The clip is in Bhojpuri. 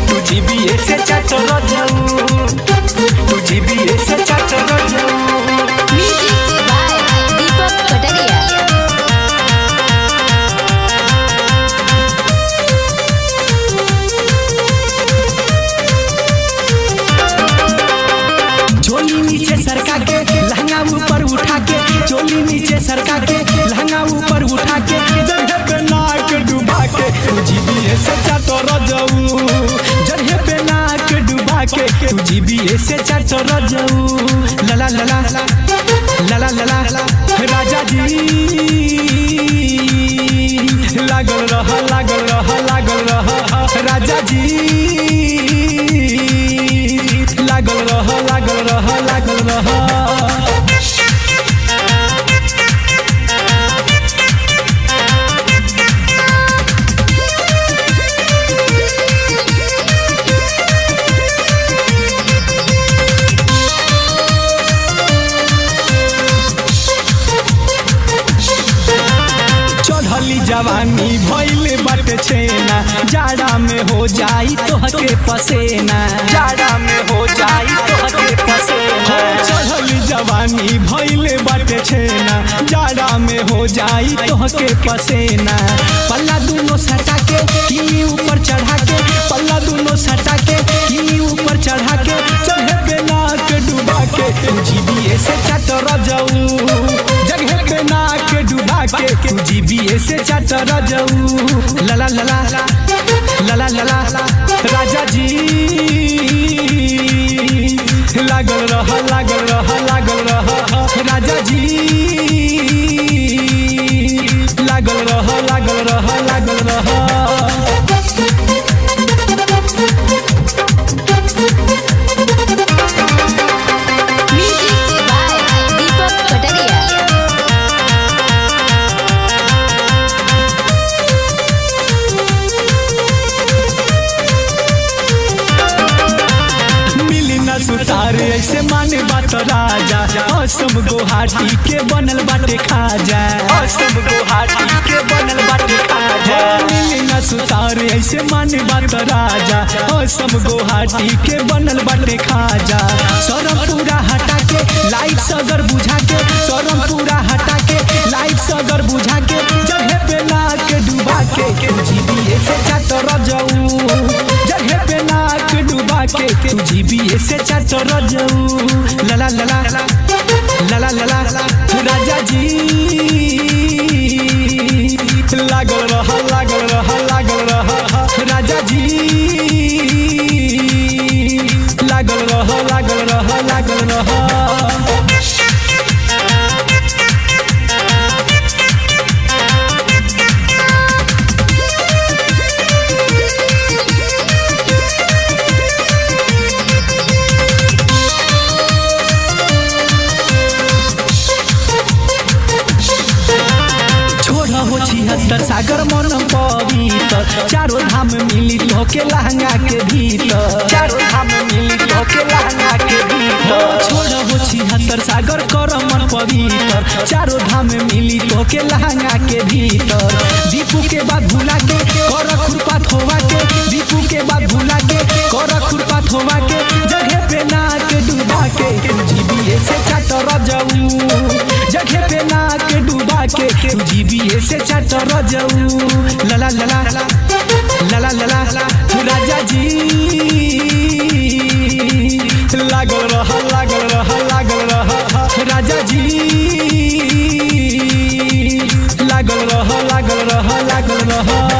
तू जीबीए से चाटर जाऊ, तू जीबीए से चाटर जाऊ। म्यूजिक बाय दीपक कटरिया। चोली नीचे सरका के लहंगा ऊपर उठा के, चोली नीचे सरका के लहंगा ऊपर उठा के, जगह पे नाक डुबा के तू जीबीए से चाटर जाऊ, जगह पे नाक डुबा के तू जीबीए से चाटर जाऊ। लला लला लला लला राजा जी लागल रह लागल रह लागल रह राजा जी लागल रह लागल रह लागल रह। चढ़ली जवानी भइल बाटे छेना, जाड़ा में हो जाई तोहके पसेना, जाड़ा में हो जाई तोहके पसेना। चढ़ली जवानी भइल बाटे छेना, जाड़ा में हो जाई तोहके पसेना। पल्ला दोनों सटा के किनी ऊपर चढ़ा के, पल्ला दोनों सटा के किनी ऊपर चढ़ा के, चढ़े पे नाक डुबा के तू जीबीए से चाटर जाऊ, जगह पे नाक डुबा के तू जीबीए से चाटर जाऊ। लला लला लला लला राजा जी लागल रह लागल रह लागल रह राजा जी लागल रह लागल रह लागल रह। म्यूजिक बाय दीपक कटरिया। मिली न सुतार ऐसे माने बात राजा, असम गुवाहाटी के बनल बाटे खाजा, असम गुवाहाटी के बनल बाटे खाजा। मिली न सुतार ऐसे माने बात राजा, असम गुवाहाटी के बनल बाटे खाजा। शरम पूरा हटा के लाइट सगर बुझा के, शरम पूरा हटा के लाइट सगर बुझा के, जगह पे नाक डुबा के तू जीबीए से चाटर जाऊ, जगह पे नाक डुबा के तू जीबीए से चाटर जाऊ। लला लला लला लला राजा जी लागल रह लागल रह लागल रह राजा जी लागल रह लागल रह लागल रह। हो 76 सागर मन पवित्र, चारों धाम मिली धोके लहंगा के भीतर, चारों धाम मिली धोके लहंगा के भीतर। छोड़ हो 76 सागर कर मन पवित्र, चारों धाम मिली धोके लहंगा के भीतर। दीपू के बाद भुला के कर खुरपात होवा के, दीपू के बाद भुला के कर खुरपात होवा के, जगह पे नाक डुबा के तू जीबीए से चाटर जाऊ, जगह पे नाक डुबा के तू जीबीए से चाटर जाऊ। लला लला लला लला राजा जी लागल रह लागल रह लागल रह राजा जी लागल रह लागल रह लागल रह।